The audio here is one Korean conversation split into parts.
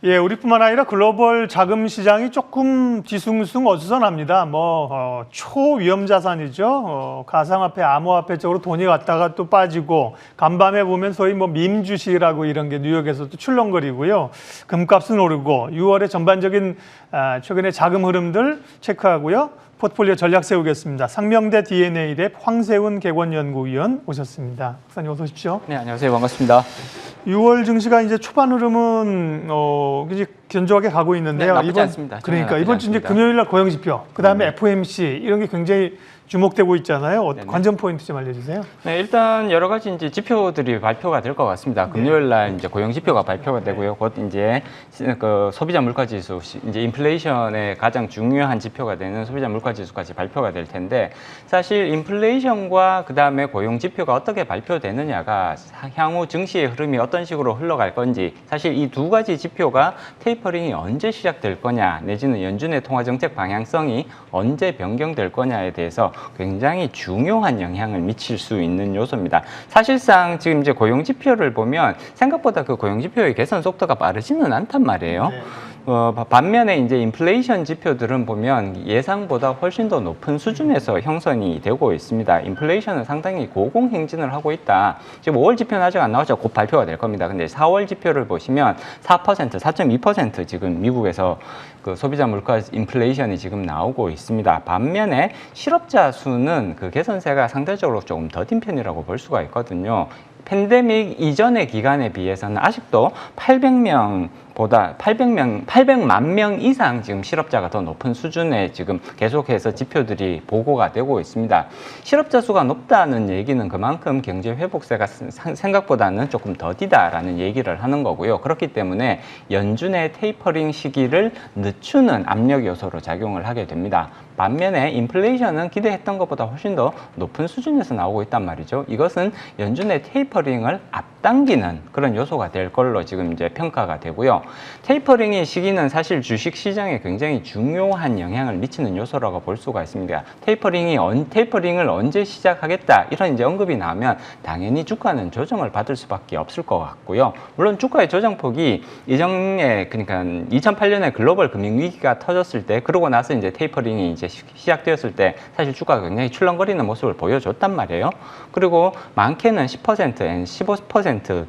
예, 우리뿐만 아니라 글로벌 자금 시장이 조금 뒤숭숭 어수선합니다. 초위험 자산이죠. 가상화폐, 암호화폐 쪽으로 돈이 갔다가 또 빠지고, 간밤에 보면 소위 밈 주식이라고 이런 게 뉴욕에서 또 출렁거리고요. 금값은 오르고, 6월에 전반적인 최근의 자금 흐름들 체크하고요. 포트폴리오 전략 세우겠습니다. 상명대 D&A랩 황세훈 객원연구위원 오셨습니다. 박사님 어서 오십시오. 네, 안녕하세요. 반갑습니다. 6월 증시가 이제 초반 흐름은 이제 견조하게 가고 있는데요. 네, 나쁘지 않습니다. 그러니까 이번 주 이제 금요일 날 고용 지표, 그다음에 FOMC 이런 게 굉장히 주목되고 있잖아요. 네네. 관전 포인트 좀 알려주세요. 네, 일단 여러 가지 이제 지표들이 발표가 될 것 같습니다. 금요일 날 이제 고용 지표가 발표가 되고요. 곧 이제 그 소비자 물가 지수, 이제 인플레이션의 가장 중요한 지표가 되는 소비자 물가 지수까지 발표가 될 텐데, 사실 인플레이션과 그다음에 고용 지표가 어떻게 발표되느냐가 향후 증시의 흐름이 어떤 식으로 흘러갈 건지, 사실 이 두 가지 지표가 테이퍼링이 언제 시작될 거냐, 내지는 연준의 통화 정책 방향성이 언제 변경될 거냐에 대해서 굉장히 중요한 영향을 미칠 수 있는 요소입니다. 사실상 지금 이제 고용 지표를 보면 생각보다 그 고용 지표의 개선 속도가 빠르지는 않단 말이에요. 네. 반면에 이제 인플레이션 지표들은 보면 예상보다 훨씬 더 높은 수준에서 형성이 되고 있습니다. 인플레이션은 상당히 고공행진을 하고 있다. 지금 5월 지표는 아직 안 나왔죠. 곧 발표가 될 겁니다. 근데 4월 지표를 보시면 4%, 4.2% 지금 미국에서 그 소비자 물가 인플레이션이 지금 나오고 있습니다. 반면에 실업자 수는 그 개선세가 상대적으로 조금 더딘 편이라고 볼 수가 있거든요. 팬데믹 이전의 기간에 비해서는 아직도 800만 명 이상 지금 실업자가 더 높은 수준에 지금 계속해서 지표들이 보고가 되고 있습니다. 실업자 수가 높다는 얘기는 그만큼 경제 회복세가 생각보다는 조금 더디다라는 얘기를 하는 거고요. 그렇기 때문에 연준의 테이퍼링 시기를 늦추는 압력 요소로 작용을 하게 됩니다. 반면에 인플레이션은 기대했던 것보다 훨씬 더 높은 수준에서 나오고 있단 말이죠. 이것은 연준의 테이퍼링을 앞당기는 그런 요소가 될 걸로 지금 이제 평가가 되고요. 테이퍼링의 시기는 사실 주식 시장에 굉장히 중요한 영향을 미치는 요소라고 볼 수가 있습니다. 테이퍼링을 언제 시작하겠다 이런 이제 언급이 나오면 당연히 주가는 조정을 받을 수밖에 없을 것 같고요. 물론 주가의 조정폭이 이전에 그러니까 2008년에 글로벌 금융위기가 터졌을 때, 그러고 나서 이제 테이퍼링이 이제 시작되었을 때 사실 주가가 굉장히 출렁거리는 모습을 보여줬단 말이에요. 그리고 많게는 10%, 15%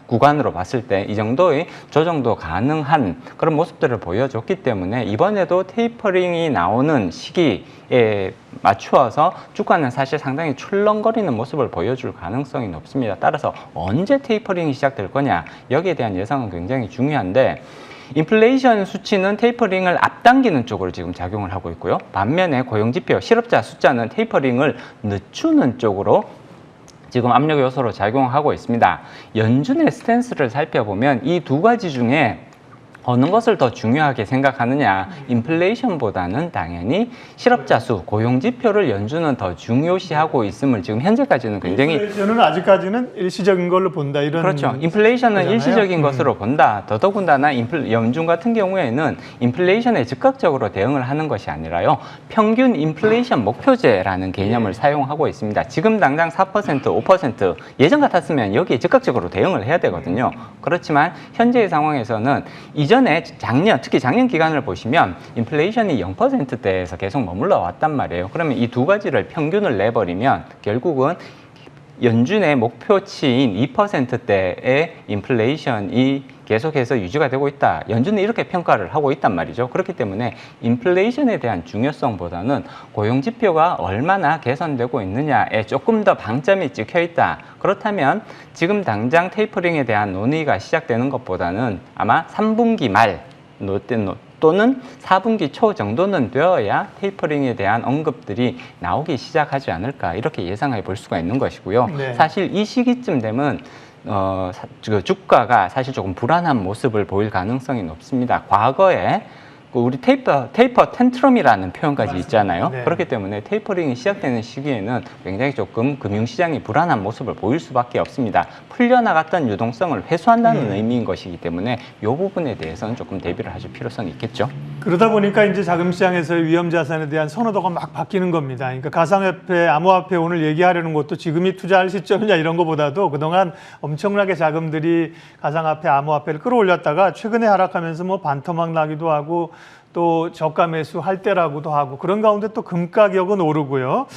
구간으로 봤을 때 이 정도의 조정도 가능한 그런 모습들을 보여줬기 때문에 이번에도 테이퍼링이 나오는 시기에 맞추어서 주가는 사실 상당히 출렁거리는 모습을 보여줄 가능성이 높습니다. 따라서 언제 테이퍼링이 시작될 거냐, 여기에 대한 예상은 굉장히 중요한데, 인플레이션 수치는 테이퍼링을 앞당기는 쪽으로 지금 작용을 하고 있고요. 반면에 고용지표, 실업자 숫자는 테이퍼링을 늦추는 쪽으로 지금 압력 요소로 작용하고 있습니다. 연준의 스탠스를 살펴보면 이 두 가지 중에 어느 것을 더 중요하게 생각하느냐, 인플레이션보다는 당연히 실업자 수, 고용 지표를 연준은 더 중요시하고 있음을 지금 현재까지는 굉장히, 인플레이션은 아직까지는 일시적인 걸로 본다, 이런. 그렇죠. 인플레이션은 거잖아요. 일시적인 것으로 본다. 더더군다나 연준 같은 경우에는 인플레이션에 즉각적으로 대응을 하는 것이 아니라요, 평균 인플레이션 목표제라는 개념을 사용하고 있습니다. 지금 당장 4%, 5% 예전 같았으면 여기에 즉각적으로 대응을 해야 되거든요. 그렇지만 현재의 상황에서는 이전에 특히 작년 기간을 보시면 인플레이션이 0%대에서 계속 머물러 왔단 말이에요. 그러면 이 두 가지를 평균을 내버리면 결국은 연준의 목표치인 2%대의 인플레이션이 계속해서 유지가 되고 있다. 연준은 이렇게 평가를 하고 있단 말이죠. 그렇기 때문에 인플레이션에 대한 중요성보다는 고용지표가 얼마나 개선되고 있느냐에 조금 더 방점이 찍혀 있다. 그렇다면 지금 당장 테이퍼링에 대한 논의가 시작되는 것보다는 아마 3분기 말 또는 4분기 초 정도는 되어야 테이퍼링에 대한 언급들이 나오기 시작하지 않을까, 이렇게 예상해 볼 수가 있는 것이고요. 네. 사실 이 시기쯤 되면 주가가 사실 조금 불안한 모습을 보일 가능성이 높습니다. 과거에 그 우리 테이퍼 텐트럼이라는 표현까지 맞습니다. 있잖아요. 네. 그렇기 때문에 테이퍼링이 시작되는 시기에는 굉장히 조금 금융시장이 불안한 모습을 보일 수밖에 없습니다. 풀려나갔던 유동성을 회수한다는 의미인 것이기 때문에 이 부분에 대해서는 조금 대비를 하실 필요성이 있겠죠. 그러다 보니까 이제 자금시장에서의 위험자산에 대한 선호도가 막 바뀌는 겁니다. 그러니까 가상화폐, 암호화폐 오늘 얘기하려는 것도 지금이 투자할 시점이냐 이런 것보다도 그동안 엄청나게 자금들이 가상화폐, 암호화폐를 끌어올렸다가 최근에 하락하면서 뭐 반토막 나기도 하고 또 저가 매수 할 때라고도 하고 그런 가운데 또 금 가격은 오르고요.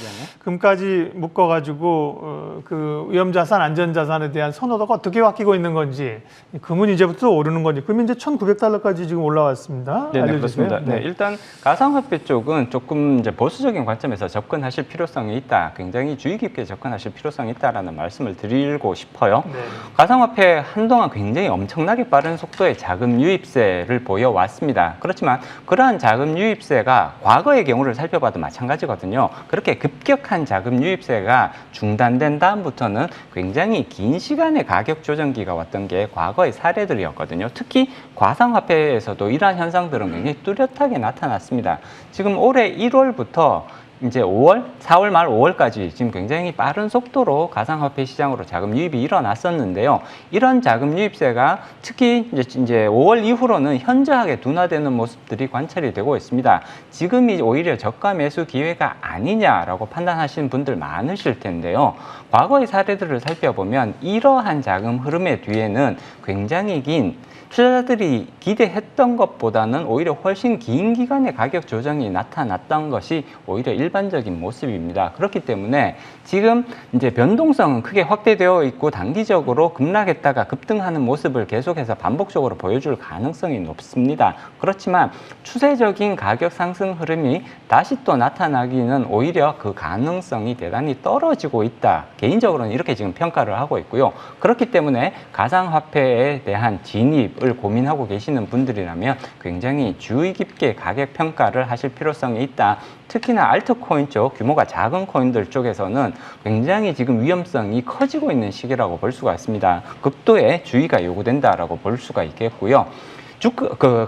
금까지 묶어가지고 그 위험자산, 안전자산에 대한 선호도가 어떻게 바뀌고 있는 건지 금은 이제부터 오르는 건지 금이 이제 1,900달러까지 지금 올라왔습니다. 네, 알려주세요. 그렇습니다. 네, 일단 가상화폐 쪽은 조금 이제 보수적인 관점에서 접근하실 필요성이 있다. 굉장히 주의 깊게 접근하실 필요성이 있다라는 말씀을 드리고 싶어요. 네. 가상화폐 한동안 굉장히 엄청나게 빠른 속도의 자금 유입세를 보여왔습니다. 그렇지만 그러한 자금 유입세가 과거의 경우를 살펴봐도 마찬가지거든요. 그렇게 급격한 자금 유입세가 중단된 다음부터는 굉장히 긴 시간의 가격 조정기가 왔던 게 과거의 사례들이었거든요. 특히 가상화폐에서도 이러한 현상들은 굉장히 뚜렷하게 나타났습니다. 지금 올해 1월부터 이제 5월, 4월 말 5월까지 지금 굉장히 빠른 속도로 가상화폐 시장으로 자금 유입이 일어났었는데요. 이런 자금 유입세가 특히 이제 5월 이후로는 현저하게 둔화되는 모습들이 관찰이 되고 있습니다. 지금이 오히려 저가 매수 기회가 아니냐라고 판단하시는 분들 많으실 텐데요. 과거의 사례들을 살펴보면 이러한 자금 흐름의 뒤에는 굉장히 긴 투자자들이 기대했던 것보다는 오히려 훨씬 긴 기간의 가격 조정이 나타났던 것이 오히려 일반적인 모습입니다. 그렇기 때문에 지금 이제 변동성은 크게 확대되어 있고 단기적으로 급락했다가 급등하는 모습을 계속해서 반복적으로 보여줄 가능성이 높습니다. 그렇지만 추세적인 가격 상승 흐름이 다시 또 나타나기는 오히려 그 가능성이 대단히 떨어지고 있다. 개인적으로는 이렇게 지금 평가를 하고 있고요. 그렇기 때문에 가상화폐에 대한 진입을 고민하고 계시는 분들이라면 굉장히 주의 깊게 가격 평가를 하실 필요성이 있다. 특히나 알트코인 쪽 규모가 작은 코인들 쪽에서는 굉장히 지금 위험성이 커지고 있는 시기라고 볼 수가 있습니다. 극도의 주의가 요구된다라고 볼 수가 있겠고요.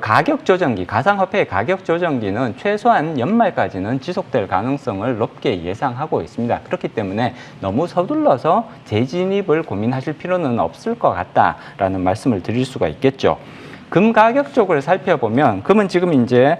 가격 조정기, 가상화폐의 가격 조정기는 최소한 연말까지는 지속될 가능성을 높게 예상하고 있습니다. 그렇기 때문에 너무 서둘러서 재진입을 고민하실 필요는 없을 것 같다라는 말씀을 드릴 수가 있겠죠. 금 가격 쪽을 살펴보면 금은 지금 이제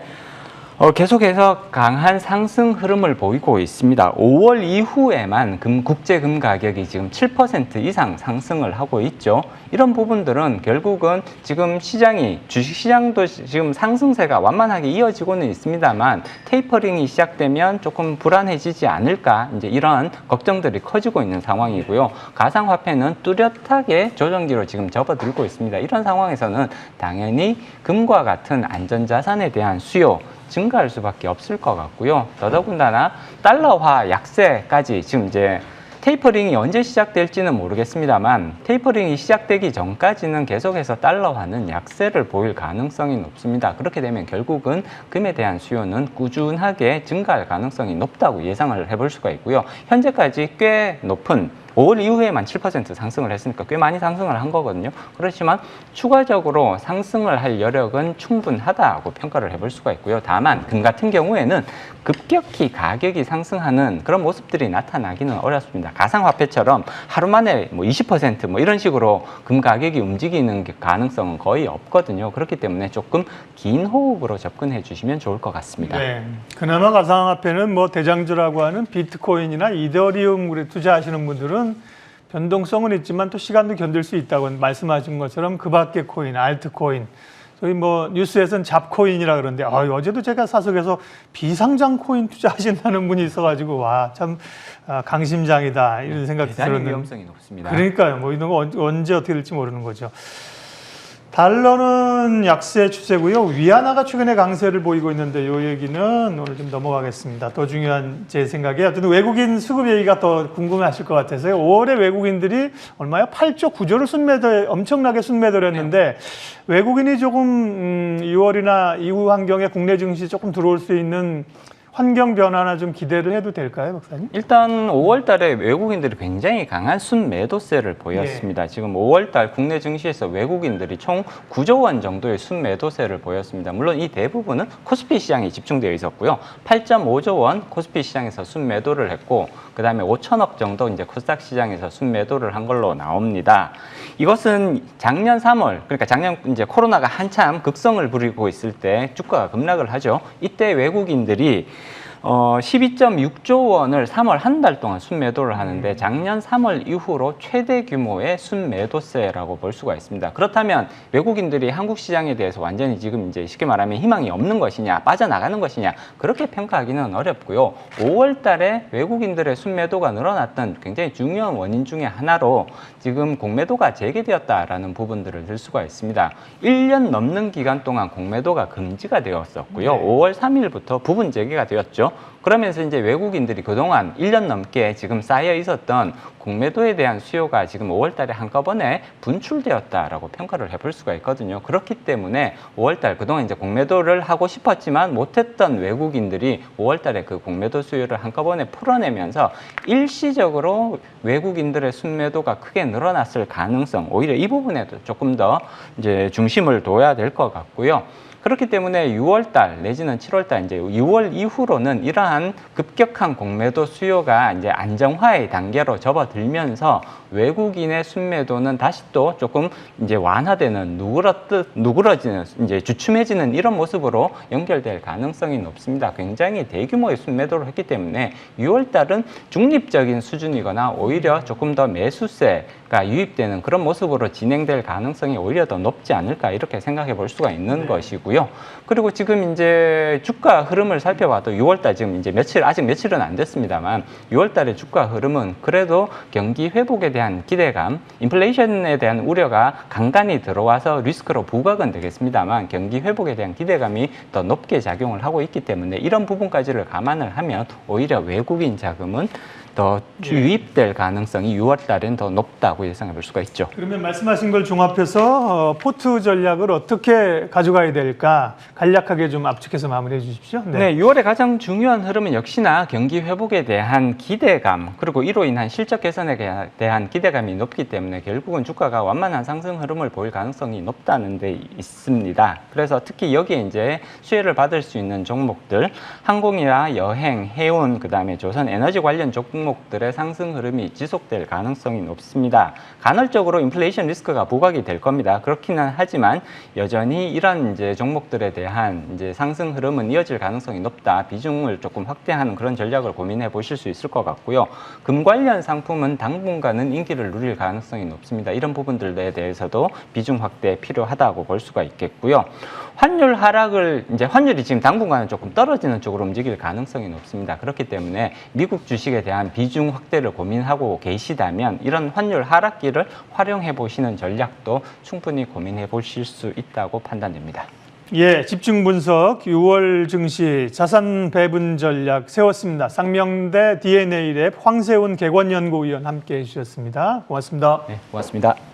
계속해서 강한 상승 흐름을 보이고 있습니다. 5월 이후에만 국제 금 가격이 지금 7% 이상 상승을 하고 있죠. 이런 부분들은 결국은 지금 주식시장도 지금 상승세가 완만하게 이어지고는 있습니다만 테이퍼링이 시작되면 조금 불안해지지 않을까 이제 이런 걱정들이 커지고 있는 상황이고요. 가상화폐는 뚜렷하게 조정기로 지금 접어들고 있습니다. 이런 상황에서는 당연히 금과 같은 안전자산에 대한 수요 증가할 수밖에 없을 것 같고요. 더더군다나 달러화 약세까지 지금 이제 테이퍼링이 언제 시작될지는 모르겠습니다만 테이퍼링이 시작되기 전까지는 계속해서 달러화는 약세를 보일 가능성이 높습니다. 그렇게 되면 결국은 금에 대한 수요는 꾸준하게 증가할 가능성이 높다고 예상을 해볼 수가 있고요. 현재까지 꽤 높은 5월 이후에만 7% 상승을 했으니까 꽤 많이 상승을 한 거거든요. 그렇지만 추가적으로 상승을 할 여력은 충분하다고 평가를 해볼 수가 있고요. 다만 금 같은 경우에는 급격히 가격이 상승하는 그런 모습들이 나타나기는 어렵습니다. 가상화폐처럼 하루 만에 뭐 20% 뭐 이런 식으로 금 가격이 움직이는 가능성은 거의 없거든요. 그렇기 때문에 조금 긴 호흡으로 접근해 주시면 좋을 것 같습니다. 네. 그나마 가상화폐는 뭐 대장주라고 하는 비트코인이나 이더리움에 투자하시는 분들은 변동성은 있지만 또 시간도 견딜 수 있다고 말씀하신 것처럼 그 밖의 코인, 알트코인, 저희 뭐 뉴스에서는 잡코인이라 그러는데 어제도 제가 사석에서 비상장 코인 투자하신다는 분이 있어가지고 와 참 강심장이다 이런 생각도 대단히 들었는데 위험성이 높습니다. 그러니까요. 뭐 이런 거 언제 어떻게 될지 모르는 거죠. 달러는 약세 추세고요. 위안화가 최근에 강세를 보이고 있는데 이 얘기는 오늘 좀 넘어가겠습니다. 더 중요한 제 생각에 어떤 외국인 수급 얘기가 더 궁금해하실 것 같아서요. 5월에 외국인들이 얼마요? 8조 9조를 엄청나게 순매도를 했는데 외국인이 조금 6월이나 이후 환경에 국내 증시 조금 들어올 수 있는 환경 변화나 좀 기대를 해도 될까요, 박사님? 일단 5월 달에 외국인들이 굉장히 강한 순매도세를 보였습니다. 지금 5월 달 국내 증시에서 외국인들이 총 9조 원 정도의 순매도세를 보였습니다. 물론 이 대부분은 코스피 시장에 집중되어 있었고요. 8.5조 원 코스피 시장에서 순매도를 했고 그다음에 5천억 정도 이제 코스닥 시장에서 순매도를 한 걸로 나옵니다. 이것은 작년 3월, 그러니까 작년 이제 코로나가 한참 극성을 부리고 있을 때 주가가 급락을 하죠. 이때 외국인들이 12.6조 원을 3월 한 달 동안 순매도를 하는데 작년 3월 이후로 최대 규모의 순매도세라고 볼 수가 있습니다. 그렇다면 외국인들이 한국 시장에 대해서 완전히 지금 이제 쉽게 말하면 희망이 없는 것이냐, 빠져나가는 것이냐 그렇게 평가하기는 어렵고요. 5월 달에 외국인들의 순매도가 늘어났던 굉장히 중요한 원인 중에 하나로 지금 공매도가 재개되었다라는 부분들을 들 수가 있습니다. 1년 넘는 기간 동안 공매도가 금지가 되었었고요. 5월 3일부터 부분 재개가 되었죠. 그러면서 이제 외국인들이 그동안 1년 넘게 지금 쌓여 있었던 공매도에 대한 수요가 지금 5월 달에 한꺼번에 분출되었다라고 평가를 해볼 수가 있거든요. 그렇기 때문에 5월 달 그동안 이제 공매도를 하고 싶었지만 못했던 외국인들이 5월 달에 그 공매도 수요를 한꺼번에 풀어내면서 일시적으로 외국인들의 순매도가 크게 늘어났을 가능성, 오히려 이 부분에도 조금 더 이제 중심을 둬야 될 것 같고요. 그렇기 때문에 6월달 내지는 7월달 이제 6월 이후로는 이러한 급격한 공매도 수요가 이제 안정화의 단계로 접어들면서 외국인의 순매도는 다시 또 조금 이제 완화되는 누그러지는 이제 주춤해지는 이런 모습으로 연결될 가능성이 높습니다. 굉장히 대규모의 순매도를 했기 때문에 6월달은 중립적인 수준이거나 오히려 조금 더 매수세가 유입되는 그런 모습으로 진행될 가능성이 오히려 더 높지 않을까 이렇게 생각해 볼 수가 있는 것이고요. 그리고 지금 이제 주가 흐름을 살펴봐도 6월달 지금 이제 아직 며칠은 안 됐습니다만 6월달의 주가 흐름은 그래도 경기 회복에 대한 기대감, 인플레이션에 대한 우려가 간간히 들어와서 리스크로 부각은 되겠습니다만 경기 회복에 대한 기대감이 더 높게 작용을 하고 있기 때문에 이런 부분까지를 감안을 하면 오히려 외국인 자금은 더 유입될 가능성이 6월 달엔 더 높다고 예상해 볼 수가 있죠. 그러면 말씀하신 걸 종합해서 포트 전략을 어떻게 가져가야 될까 간략하게 좀 압축해서 마무리해 주십시오. 네, 6월의 가장 중요한 흐름은 역시나 경기 회복에 대한 기대감 그리고 이로 인한 실적 개선에 대한 기대감이 높기 때문에 결국은 주가가 완만한 상승 흐름을 보일 가능성이 높다는 데 있습니다. 그래서 특히 여기에 이제 수혜를 받을 수 있는 종목들 항공이나 여행, 해운, 그다음에 조선 에너지 관련 종목들의 상승 흐름이 지속될 가능성이 높습니다. 간헐적으로 인플레이션 리스크가 부각이 될 겁니다. 그렇기는 하지만 여전히 이런 이제 종목들에 대한 이제 상승 흐름은 이어질 가능성이 높다. 비중을 조금 확대하는 그런 전략을 고민해 보실 수 있을 것 같고요. 금 관련 상품은 당분간은 인기를 누릴 가능성이 높습니다. 이런 부분들에 대해서도 비중 확대 필요하다고 볼 수가 있겠고요. 환율 하락을 이제 환율이 지금 당분간은 조금 떨어지는 쪽으로 움직일 가능성이 높습니다. 그렇기 때문에 미국 주식에 대한 비중 확대를 고민하고 계시다면 이런 환율 하락기를 활용해 보시는 전략도 충분히 고민해 보실 수 있다고 판단됩니다. 예, 집중 분석 6월 증시 자산 배분 전략 세웠습니다. 쌍명대 DNA랩 황세훈 객원연구위원 함께해 주셨습니다. 고맙습니다. 네, 고맙습니다.